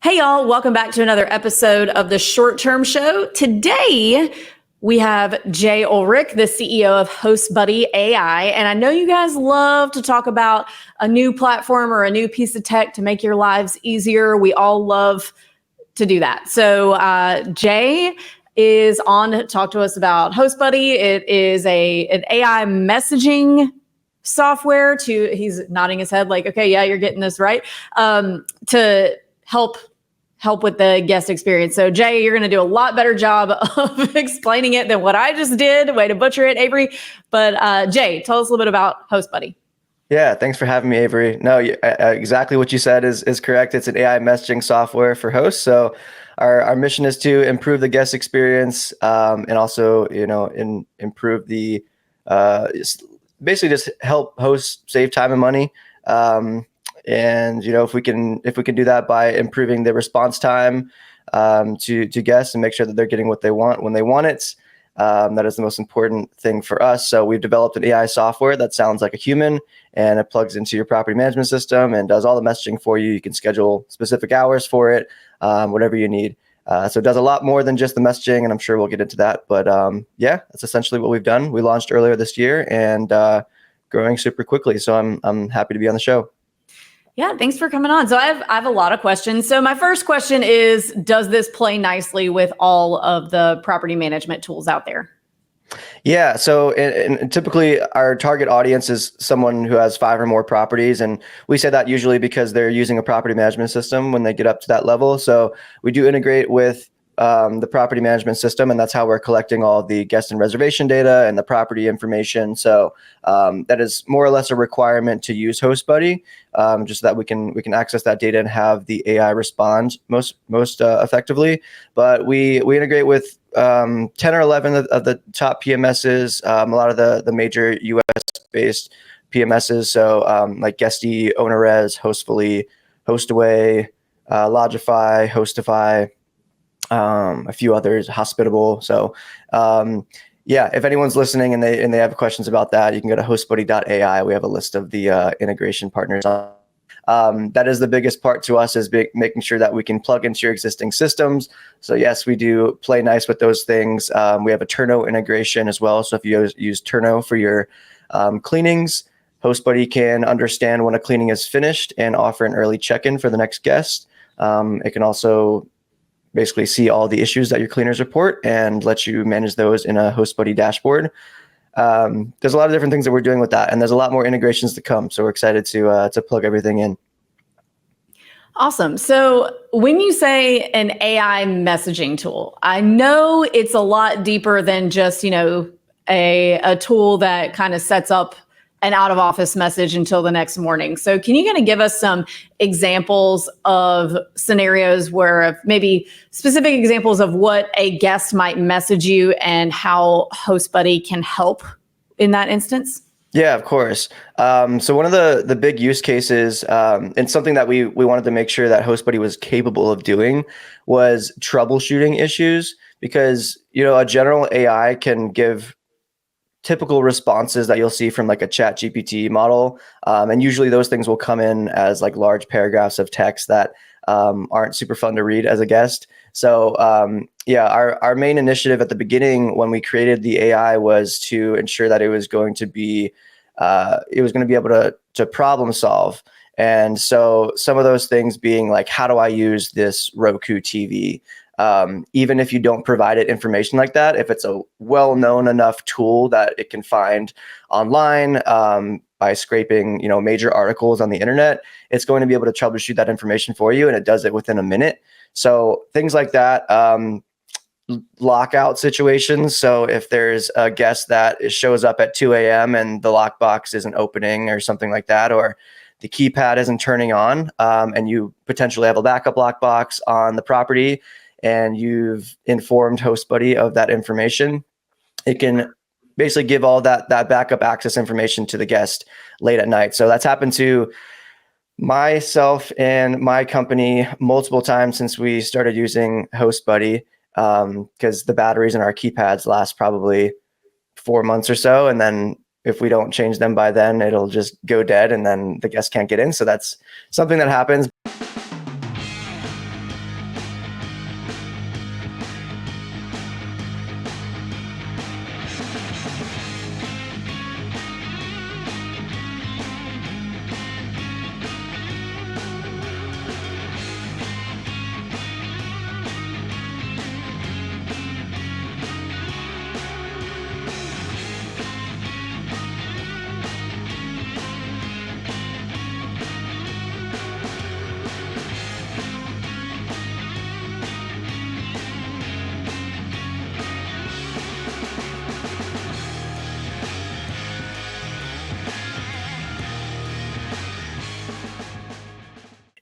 Hey y'all, welcome back to another episode of the Short Term Show. Today, we have Jay Ullrich, the CEO of HostBuddy AI. And I know you guys love to talk about a new platform or a new piece of tech to make your lives easier. We all love to do that. So Jay is on to talk to us about HostBuddy. It is an AI messaging software he's nodding his head like, okay, yeah, you're getting this right, to help with the guest experience. So Jay, you're going to do a lot better job of explaining it than what I just did. Way to butcher it, Avery. But Jay, tell us a little bit about HostBuddy. Yeah, thanks for having me, Avery. No, exactly what you said is correct. It's an AI messaging software for hosts. So our mission is to improve the guest experience, and also, improve the basically just help hosts save time and money. And if we can do that by improving the response time to guests and make sure that they're getting what they want when they want it, that is the most important thing for us. So we've developed an AI software that sounds like a human, and it plugs into your property management system and does all the messaging for you. You can schedule specific hours for it, whatever you need. So it does a lot more than just the messaging, and I'm sure we'll get into that. But yeah, that's essentially what we've done. We launched earlier this year and growing super quickly. So I'm happy to be on the show. Yeah, thanks for coming on. So I have a lot of questions. So my first question is, does this play nicely with all of the property management tools out there? Yeah. So and typically our target audience is someone who has 5 or more properties. And we say that usually because they're using a property management system when they get up to that level. So we do integrate with the property management system, and that's how we're collecting all the guest and reservation data and the property information. So that is more or less a requirement to use HostBuddy, just so that we can access that data and have the AI respond most effectively. But we integrate with 10 or 11 of the top PMSs, a lot of the major US based PMSs. So like Guesty, OwnerRez, Hostfully, Hostaway, Lodgify, Hostify, a few others, Hospitable. So yeah, if anyone's listening and they have questions about that, you can go to hostbuddy.ai. We have a list of the integration partners. That is the biggest part to us, is making sure that we can plug into your existing systems. So yes, we do play nice with those things. We have a Turno integration as well. So if you use Turno for your cleanings, HostBuddy can understand when a cleaning is finished and offer an early check-in for the next guest. It can also basically see all the issues that your cleaners report and let you manage those in a HostBuddy dashboard. There's a lot of different things that we're doing with that, and there's a lot more integrations to come. So we're excited to plug everything in. Awesome. So when you say an AI messaging tool, I know it's a lot deeper than just, a tool that kind of sets up an out of office message until the next morning. So can you kind of give us some examples of scenarios where maybe specific examples of what a guest might message you and how HostBuddy can help in that instance? Yeah, of course. So one of the big use cases, and something that we wanted to make sure that HostBuddy was capable of doing, was troubleshooting issues, because a general AI can give typical responses that you'll see from like a chat GPT model. And usually those things will come in as like large paragraphs of text that aren't super fun to read as a guest. So yeah, our main initiative at the beginning when we created the AI was to ensure that it was going to be able to problem solve. And so some of those things being like, how do I use this Roku TV? Even if you don't provide it information like that, if it's a well-known enough tool that it can find online by scraping, major articles on the internet, it's going to be able to troubleshoot that information for you, and it does it within a minute. So things like that, lockout situations. So if there's a guest that shows up at 2 a.m. and the lockbox isn't opening or something like that, or the keypad isn't turning on, and you potentially have a backup lockbox on the property, and you've informed HostBuddy of that information, it can basically give all that backup access information to the guest late at night. So that's happened to myself and my company multiple times since we started using HostBuddy, because the batteries in our keypads last probably 4 months or so. And then if we don't change them by then, it'll just go dead and then the guest can't get in. So that's something that happens.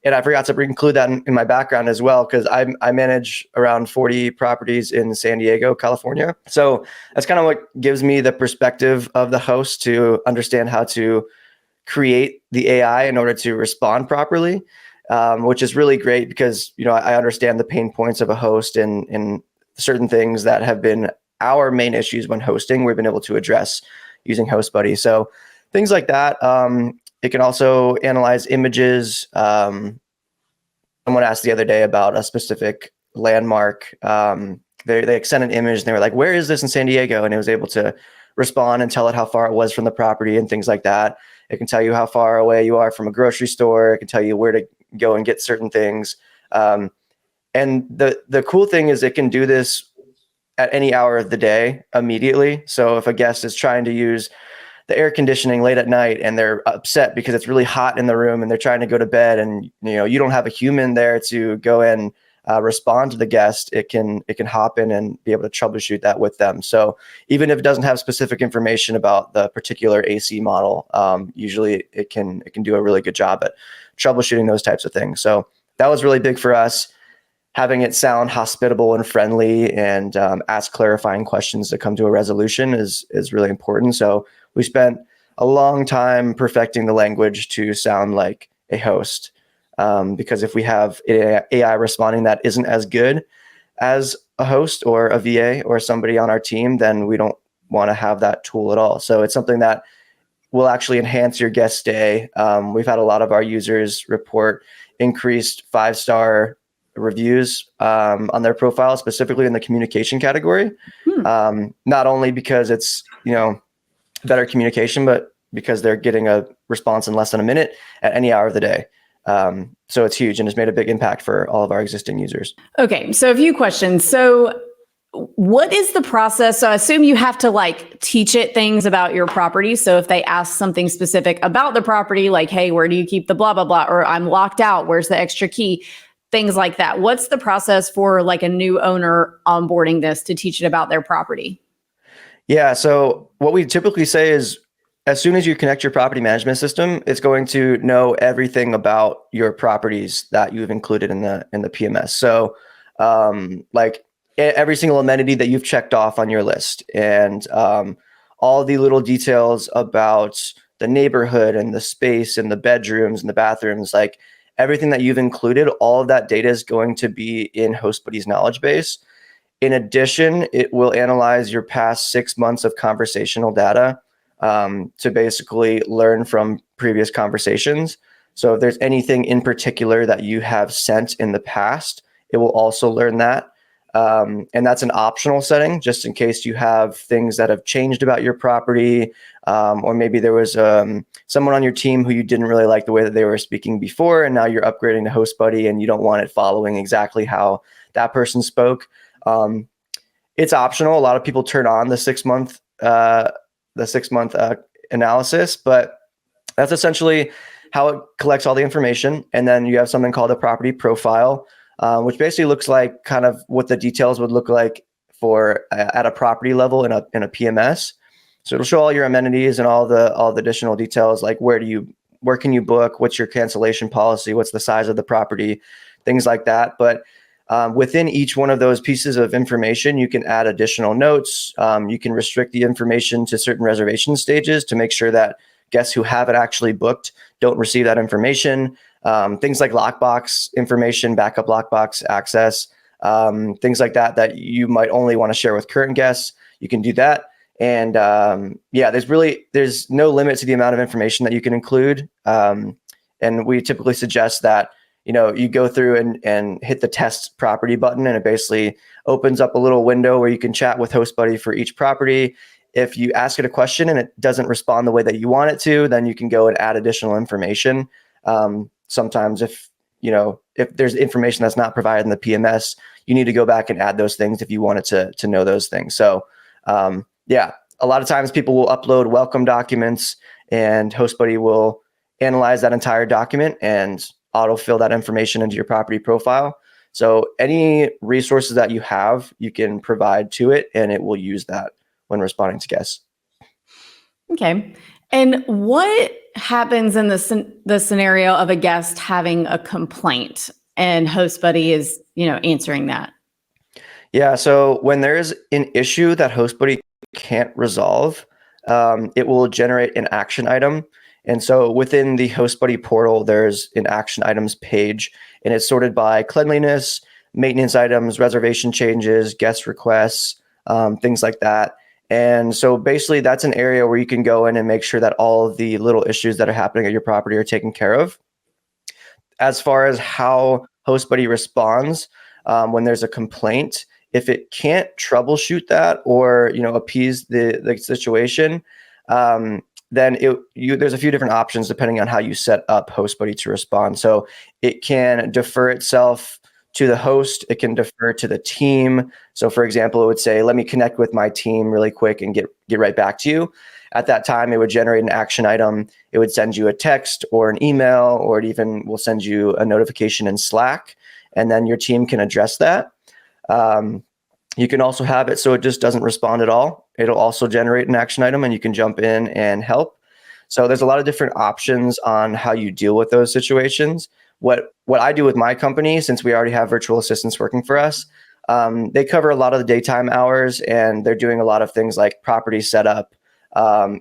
And I forgot to include that in my background as well, because I manage around 40 properties in San Diego, California. So that's kind of what gives me the perspective of the host to understand how to create the AI in order to respond properly, which is really great because, I understand the pain points of a host and certain things that have been our main issues when hosting, we've been able to address using HostBuddy. So things like that. It can also analyze images. Someone asked the other day about a specific landmark. They sent an image and they were like, "Where is this in San Diego?" And it was able to respond and tell it how far it was from the property and things like that. It can tell you how far away you are from a grocery store. It can tell you where to go and get certain things. And the cool thing is it can do this at any hour of the day immediately. So if a guest is trying to use the air conditioning late at night and they're upset because it's really hot in the room and they're trying to go to bed, and you don't have a human there to go and respond to the guest, it can hop in and be able to troubleshoot that with them. So even if it doesn't have specific information about the particular AC model, usually it can do a really good job at troubleshooting those types of things. So that was really big for us. Having it sound hospitable and friendly and ask clarifying questions to come to a resolution is really important. So we spent a long time perfecting the language to sound like a host, because if we have AI responding that isn't as good as a host or a VA or somebody on our team, then we don't want to have that tool at all. So it's something that will actually enhance your guest stay. We've had a lot of our users report increased 5-star reviews on their profile, specifically in the communication category. Not only because it's better communication, but because they're getting a response in less than a minute at any hour of the day. So it's huge and has made a big impact for all of our existing users. Okay, so a few questions. So what is the process? So I assume you have to teach it things about your property. So if they ask something specific about the property, like, hey, where do you keep the blah, blah, blah, or I'm locked out, where's the extra key? Things like that. What's the process for a new owner onboarding this to teach it about their property? Yeah. So what we typically say is, as soon as you connect your property management system, it's going to know everything about your properties that you've included in the PMS. So every single amenity that you've checked off on your list, and all the little details about the neighborhood and the space and the bedrooms and the bathrooms, everything that you've included, all of that data is going to be in HostBuddy's knowledge base. In addition, it will analyze your past 6 months of conversational data to basically learn from previous conversations. So if there's anything in particular that you have sent in the past, it will also learn that. And that's an optional setting, just in case you have things that have changed about your property, or maybe there was someone on your team who you didn't really like the way that they were speaking before, and now you're upgrading to HostBuddy and you don't want it following exactly how that person spoke. It's optional. A lot of people turn on the 6-month analysis, but that's essentially how it collects all the information. And then you have something called a property profile, which basically looks like kind of what the details would look like for at a property level in a PMS. So it'll show all your amenities and all the additional details, like where can you book, what's your cancellation policy, what's the size of the property, things like that. But within each one of those pieces of information, you can add additional notes. You can restrict the information to certain reservation stages to make sure that guests who haven't actually booked don't receive that information. Things like lockbox information, backup lockbox access, things like that you might only want to share with current guests. You can do that. And there's no limit to the amount of information that you can include. And we typically suggest that you go through and hit the test property button, and it basically opens up a little window where you can chat with HostBuddy for each property. If you ask it a question and it doesn't respond the way that you want it to, then you can go and add additional information. Sometimes if there's information that's not provided in the PMS, you need to go back and add those things if you wanted to know those things. So a lot of times people will upload welcome documents, and HostBuddy will analyze that entire document and autofill that information into your property profile. So any resources that you have, you can provide to it, and it will use that when responding to guests. Okay. And what happens in the scenario of a guest having a complaint and Host Buddy is, answering that? Yeah. So when there's an issue that HostBuddy can't resolve, it will generate an action item. And so within the HostBuddy portal, there's an action items page, and it's sorted by cleanliness, maintenance items, reservation changes, guest requests, things like that. And so basically that's an area where you can go in and make sure that all of the little issues that are happening at your property are taken care of. As far as how HostBuddy responds when there's a complaint, if it can't troubleshoot that or appease the situation, then there's a few different options depending on how you set up HostBuddy to respond. So it can defer itself to the host. It can defer to the team. So for example, it would say, let me connect with my team really quick and get right back to you. At that time, it would generate an action item. It would send you a text or an email, or it even will send you a notification in Slack, and then your team can address that. You can also have it so it just doesn't respond at all. It'll also generate an action item and you can jump in and help. So there's a lot of different options on how you deal with those situations. What I do with my company, since we already have virtual assistants working for us, they cover a lot of the daytime hours, and they're doing a lot of things like property setup,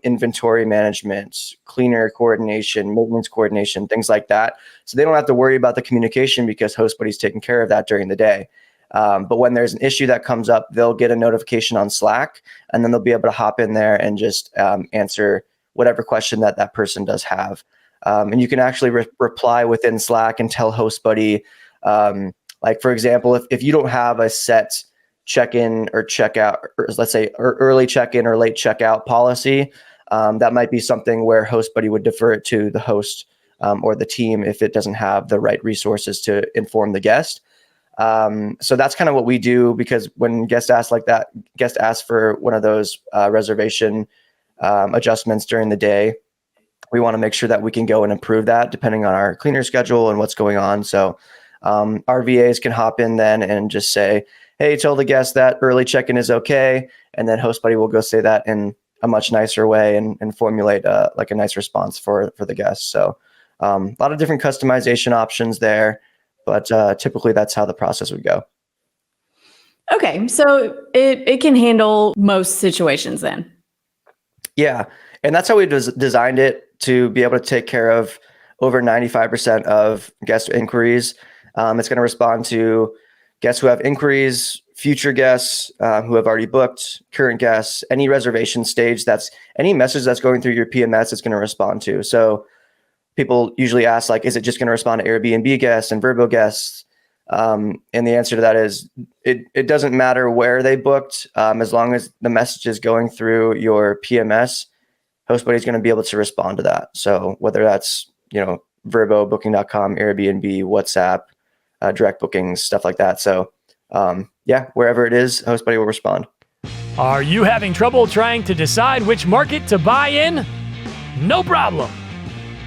inventory management, cleaner coordination, maintenance coordination, things like that. So they don't have to worry about the communication because HostBuddy's taking care of that during the day. But when there's an issue that comes up, they'll get a notification on Slack, and then they'll be able to hop in there and just answer whatever question that person does have. And you can actually reply within Slack and tell HostBuddy, like for example, if you don't have a set check-in or check-out, or let's say early check-in or late check-out policy, that might be something where HostBuddy would defer it to the host or the team if it doesn't have the right resources to inform the guest. So that's kind of what we do, because when guests ask like that, guest asks for one of those reservation adjustments during the day, we want to make sure that we can go and improve that depending on our cleaner schedule and what's going on. So our VAs can hop in then and just say, hey, tell the guest that early check-in is okay. And then HostBuddy will go say that in a much nicer way and formulate like a nice response for the guest. So a lot of different customization options there, but typically that's how the process would go. Okay, so it can handle most situations then. Yeah, and that's how we designed it, to be able to take care of over 95% of guest inquiries. It's going to respond to guests who have inquiries, future guests who have already booked, current guests, any reservation stage, any message that's going through your PMS, it's going to respond to. So people usually ask, like, is it just going to respond to Airbnb guests and Vrbo guests? And the answer to that is it doesn't matter where they booked, as long as the message is going through your PMS, HostBuddy is going to be able to respond to that. So whether that's, Vrbo, Booking.com, Airbnb, WhatsApp, direct bookings, stuff like that. So wherever it is, HostBuddy will respond. Are you having trouble trying to decide which market to buy in? No problem.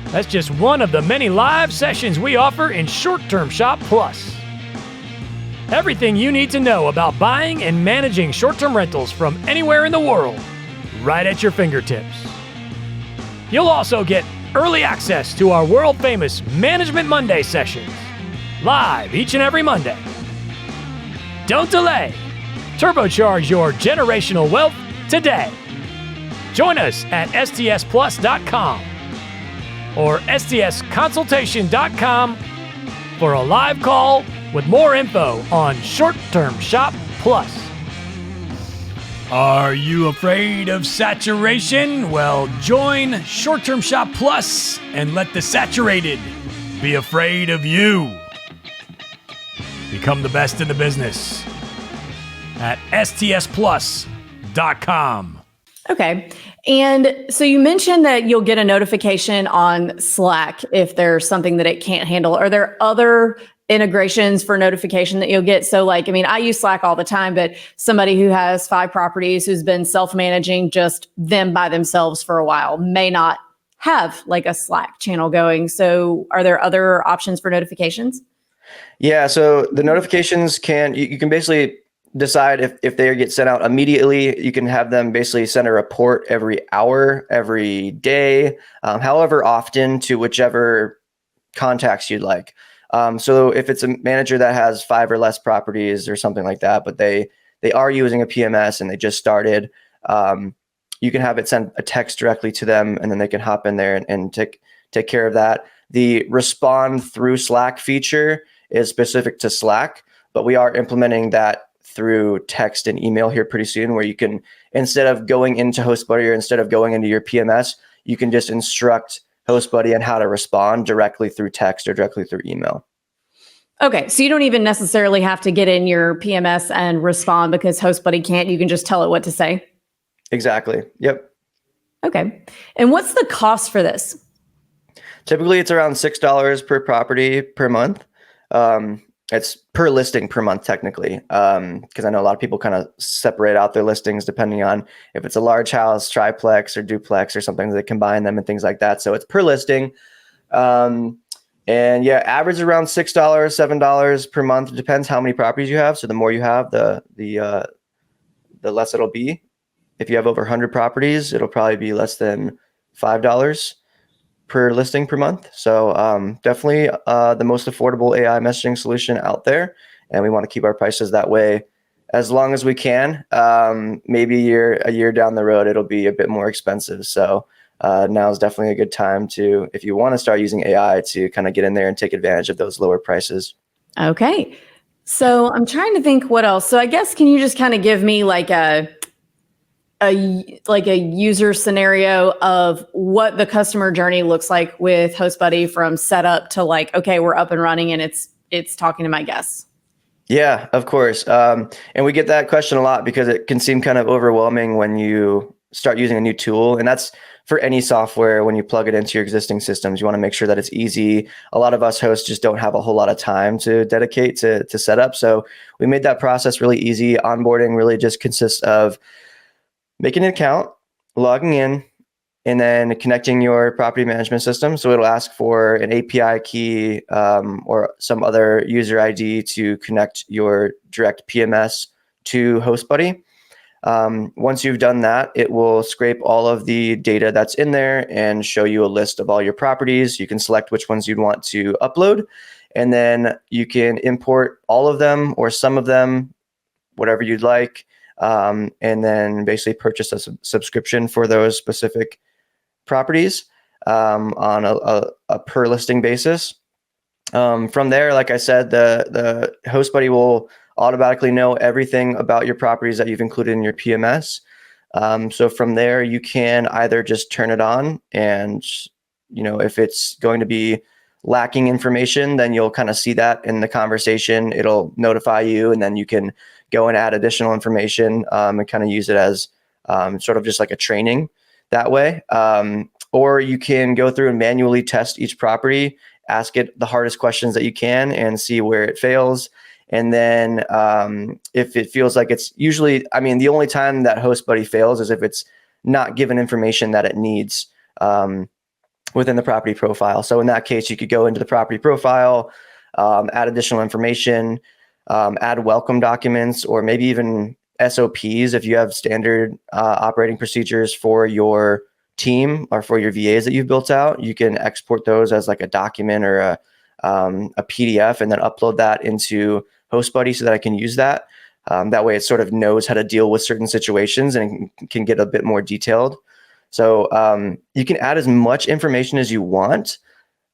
That's just one of the many live sessions we offer in Short Term Shop Plus. Everything you need to know about buying and managing short-term rentals from anywhere in the world, right at your fingertips. You'll also get early access to our world-famous Management Monday sessions, live each and every Monday. Don't delay. Turbocharge your generational wealth today. Join us at stsplus.com or stsconsultation.com for a live call with more info on Short Term Shop Plus. Are you afraid of saturation? Well, join Short Term Shop Plus and let the saturated be afraid of you. Become the best in the business at stsplus.com. Okay. And so you mentioned that you'll get a notification on Slack if there's something that it can't handle. Are there other integrations for notification that you'll get? So I use Slack all the time, but somebody who has 5 properties, who's been self-managing just them by themselves for a while, may not have a Slack channel going. So are there other options for notifications? Yeah. So the notifications you can basically decide if they get sent out immediately. You can have them basically send a report every hour, every day, however often, to whichever contacts you'd like. So if it's a manager that has 5 or less properties or something like that, but they are using a PMS and they just started, you can have it send a text directly to them, and then they can hop in there and take care of that. The respond through Slack feature is specific to Slack, but we are implementing that through text and email here pretty soon, where you can, instead of going into HostBuddy or instead of going into your PMS, you can just instruct HostBuddy on how to respond directly through text or directly through email. Okay, so you don't even necessarily have to get in your PMS and respond because HostBuddy can't. You can just tell it what to say. Exactly. Yep. Okay. And what's the cost for this? Typically, it's around $6 per property per month. It's per listing per month, technically, because I know a lot of people kind of separate out their listings depending on if it's a large house, triplex, or duplex or something. They combine them and things like that. So it's per listing. And yeah, average around $6, $7 per month. It depends how many properties you have. So the more you have, the less it'll be. If you have over 100 properties, it'll probably be less than $5 per listing per month. So definitely the most affordable AI messaging solution out there. And we want to keep our prices that way as long as we can. Maybe a year down the road, it'll be a bit more expensive. So now is definitely a good time to, if you want to start using AI, to kind of get in there and take advantage of those lower prices. Okay. So I'm trying to think what else. So I guess, can you just kind of give me like a user scenario of what the customer journey looks like with HostBuddy from setup to like, okay, we're up and running and it's talking to my guests? Yeah, of course. And we get that question a lot because it can seem kind of overwhelming when you start using a new tool. And that's for any software. When you plug it into your existing systems, you want to make sure that it's easy. A lot of us hosts just don't have a whole lot of time to dedicate to setup. So we made that process really easy. Onboarding really just consists of making an account, logging in, and then connecting your property management system. So it'll ask for an API key or some other user ID to connect your direct PMS to HostBuddy. Once you've done that, it will scrape all of the data that's in there and show you a list of all your properties. You can select which ones you'd want to upload, and then you can import all of them or some of them, whatever you'd like. And then basically purchase a subscription for those specific properties on a per listing basis. From there, like I said, the HostBuddy will automatically know everything about your properties that you've included in your PMS. So from there, you can either just turn it on, and if it's going to be lacking information, then you'll kind of see that in the conversation. It'll notify you, and then you can go and add additional information and kind of use it as sort of just like a training that way. Or you can go through and manually test each property, ask it the hardest questions that you can and see where it fails. And then if it feels like it's usually, the only time that HostBuddy fails is if it's not given information that it needs within the property profile. So in that case, you could go into the property profile, add additional information, add welcome documents, or maybe even SOPs. If you have standard operating procedures for your team or for your VAs that you've built out, you can export those as like a document or a PDF, and then upload that into HostBuddy so that I can use that. That way it sort of knows how to deal with certain situations and can get a bit more detailed. So you can add as much information as you want,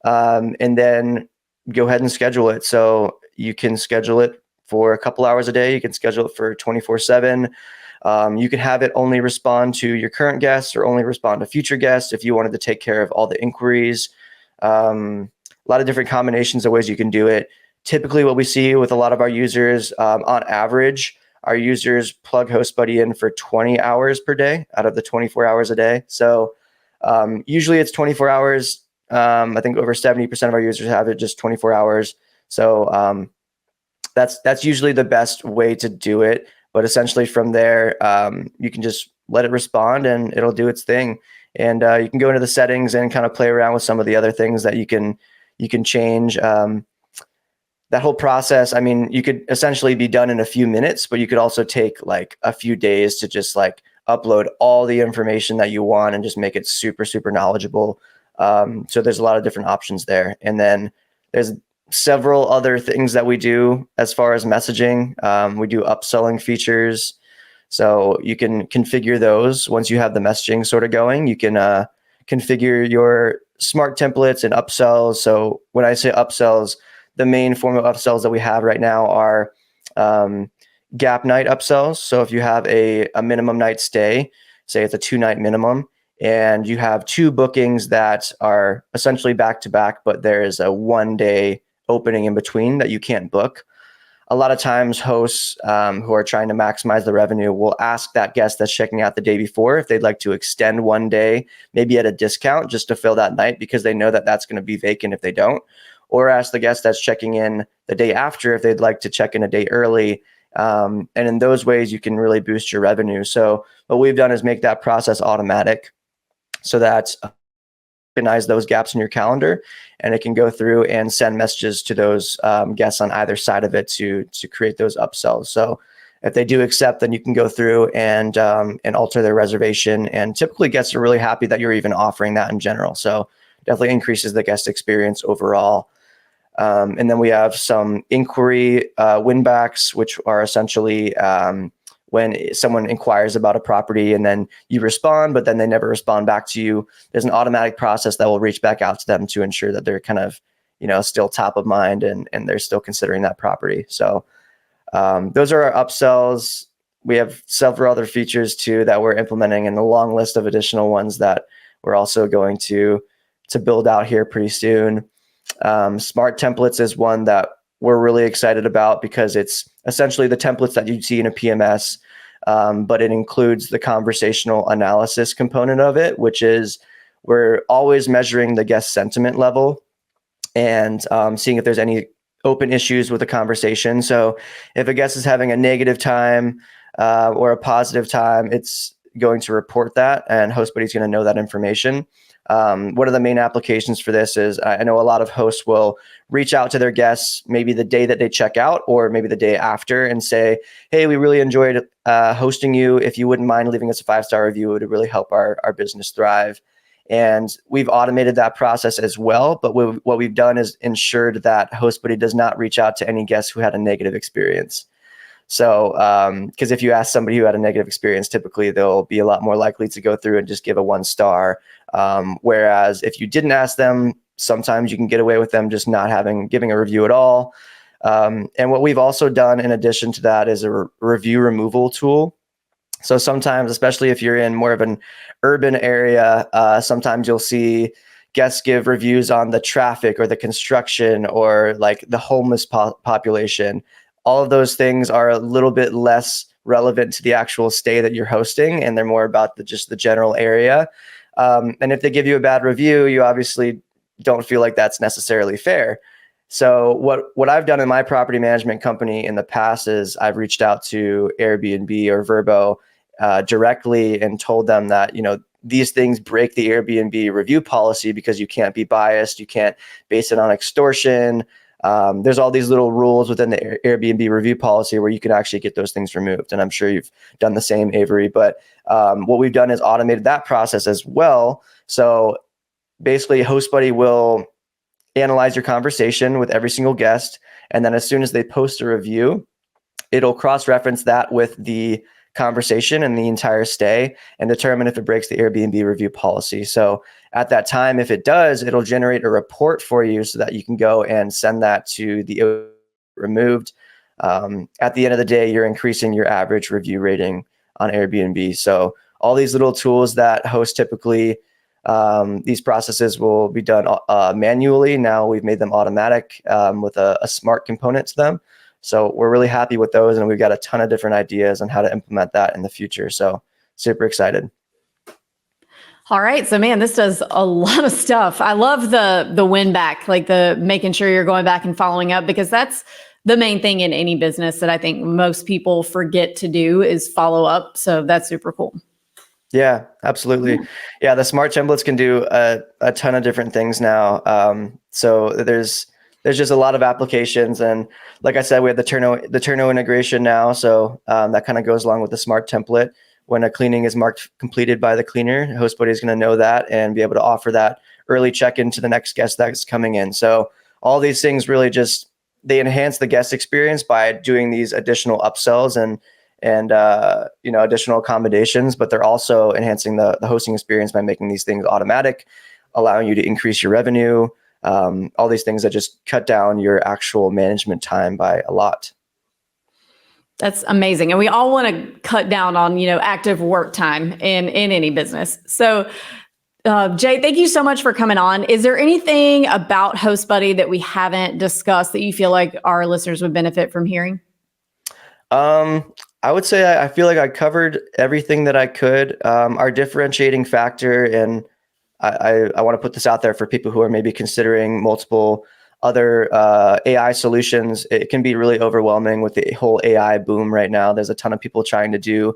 and then go ahead and schedule it. So you can schedule it for a couple hours a day. You can schedule it for 24/7. You can have it only respond to your current guests or only respond to future guests if you wanted to take care of all the inquiries. A lot of different combinations of ways you can do it. Typically what we see with a lot of our users, on average, our users plug HostBuddy in for 20 hours per day out of the 24 hours a day. So usually it's 24 hours. I think over 70% of our users have it just 24 hours. So that's usually the best way to do it. But essentially from there, you can just let it respond and it'll do its thing. And you can go into the settings and kind of play around with some of the other things that you can change. that whole process, I mean, you could essentially be done in a few minutes, but you could also take like a few days to just like upload all the information that you want and just make it super, super knowledgeable. So there's a lot of different options there. And then there's several other things that we do as far as messaging. We do upselling features. So you can configure those once you have the messaging sort of going. You can configure your smart templates and upsells. So when I say upsells, the main form of upsells that we have right now are gap night upsells. So if you have a minimum night stay, say it's a 2-night minimum, and you have 2 bookings that are essentially back to back, but there is a 1-day opening in between that you can't book. A lot of times hosts who are trying to maximize the revenue will ask that guest that's checking out the day before if they'd like to extend 1 day, maybe at a discount just to fill that night, because they know that that's going to be vacant if they don't. Or ask the guest that's checking in the day after if they'd like to check in a day early. And in those ways, you can really boost your revenue. So what we've done is make that process automatic so that recognize those gaps in your calendar, and it can go through and send messages to those guests on either side of it to create those upsells. So if they do accept, then you can go through and alter their reservation. And typically guests are really happy that you're even offering that in general. So definitely increases the guest experience overall. And then we have some inquiry winbacks, which are essentially when someone inquires about a property and then you respond, but then they never respond back to you. There's an automatic process that will reach back out to them to ensure that they're kind of, still top of mind and they're still considering that property. So those are our upsells. We have several other features too that we're implementing, and a long list of additional ones that we're also going to build out here pretty soon. Smart templates is one that we're really excited about because it's essentially the templates that you'd see in a PMS, but it includes the conversational analysis component of it, which is we're always measuring the guest sentiment level and seeing if there's any open issues with the conversation. So if a guest is having a negative time or a positive time, it's going to report that, and HostBuddy is going to know that information. One of the main applications for this is I know a lot of hosts will reach out to their guests maybe the day that they check out or maybe the day after and say, hey, we really enjoyed hosting you. If you wouldn't mind leaving us a 5-star review, it would really help our business thrive. And we've automated that process as well. But what we've done is ensured that HostBuddy does not reach out to any guests who had a negative experience. So, because if you ask somebody who had a negative experience, typically they'll be a lot more likely to go through and just give a 1-star. Whereas if you didn't ask them, sometimes you can get away with them just not giving a review at all. And what we've also done in addition to that is a review removal tool. So sometimes, especially if you're in more of an urban area, sometimes you'll see guests give reviews on the traffic or the construction or like the homeless population. All of those things are a little bit less relevant to the actual stay that you're hosting, and they're more about just the general area. And if they give you a bad review, you obviously don't feel like that's necessarily fair. So what I've done in my property management company in the past is I've reached out to Airbnb or Vrbo directly and told them that, these things break the Airbnb review policy because you can't be biased. You can't base it on extortion. There's all these little rules within the Airbnb review policy where you can actually get those things removed. And I'm sure you've done the same, Avery. But what we've done is automated that process as well. So basically, HostBuddy will analyze your conversation with every single guest. And then as soon as they post a review, it'll cross-reference that with the conversation and the entire stay and determine if it breaks the Airbnb review policy. So at that time, if it does, it'll generate a report for you so that you can go and send that to the removed. At the end of the day, you're increasing your average review rating on Airbnb. So all these little tools that hosts typically, these processes will be done manually. Now we've made them automatic with a smart component to them. So we're really happy with those, and we've got a ton of different ideas on how to implement that in the future. So super excited. All right. So man, this does a lot of stuff. I love the win back, like the making sure you're going back and following up, because that's the main thing in any business that I think most people forget to do is follow up. So that's super cool. Yeah, absolutely. Yeah, the smart templates can do a ton of different things now. So there's there's just a lot of applications. And like I said, we have the Turno integration now. So that kind of goes along with the smart template. When a cleaning is marked completed by the cleaner, HostBuddy is going to know that and be able to offer that early check-in to the next guest that's coming in. So all these things really just, they enhance the guest experience by doing these additional upsells and additional accommodations, but they're also enhancing the hosting experience by making these things automatic, allowing you to increase your revenue, all these things that just cut down your actual management time by a lot. That's amazing. And we all want to cut down on, active work time in any business. So Jay, thank you so much for coming on. Is there anything about HostBuddy that we haven't discussed that you feel like our listeners would benefit from hearing? I would say I feel like I covered everything that I could. Our differentiating factor, and I want to put this out there for people who are maybe considering multiple other AI solutions. It can be really overwhelming with the whole AI boom right now. There's a ton of people trying to do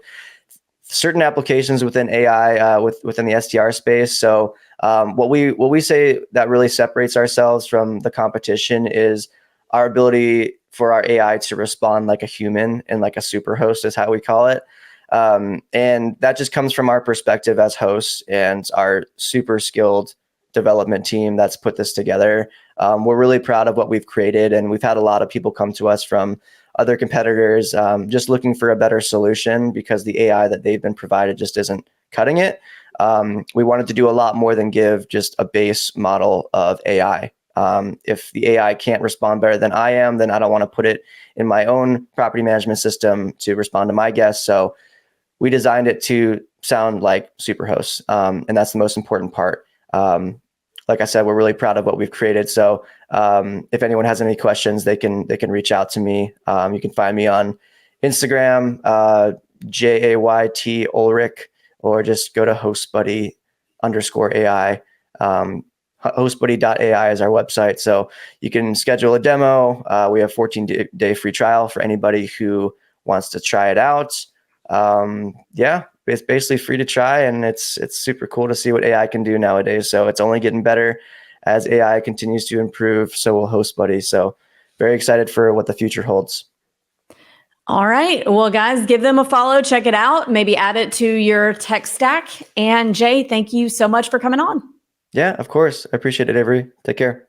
certain applications within AI within the SDR space. So what we say that really separates ourselves from the competition is our ability for our AI to respond like a human and like a super host is how we call it. And that just comes from our perspective as hosts and our super skilled development team that's put this together. We're really proud of what we've created, and we've had a lot of people come to us from other competitors just looking for a better solution because the AI that they've been provided just isn't cutting it. We wanted to do a lot more than give just a base model of AI. If the AI can't respond better than I am, then I don't want to put it in my own property management system to respond to my guests. So we designed it to sound like Superhosts, and that's the most important part. Like I said, we're really proud of what we've created. So if anyone has any questions, they can reach out to me. You can find me on Instagram, JAYT Ullrich, or just go to HostBuddy_AI. HostBuddy.ai is our website. So you can schedule a demo. We have 14-day free trial for anybody who wants to try it out. It's basically free to try, and it's super cool to see what AI can do nowadays. So it's only getting better as AI continues to improve. So will HostBuddy. So very excited for what the future holds. All right. Well, guys, give them a follow. Check it out. Maybe add it to your tech stack. And Jay, thank you so much for coming on. Yeah, of course. I appreciate it, Avery. Take care.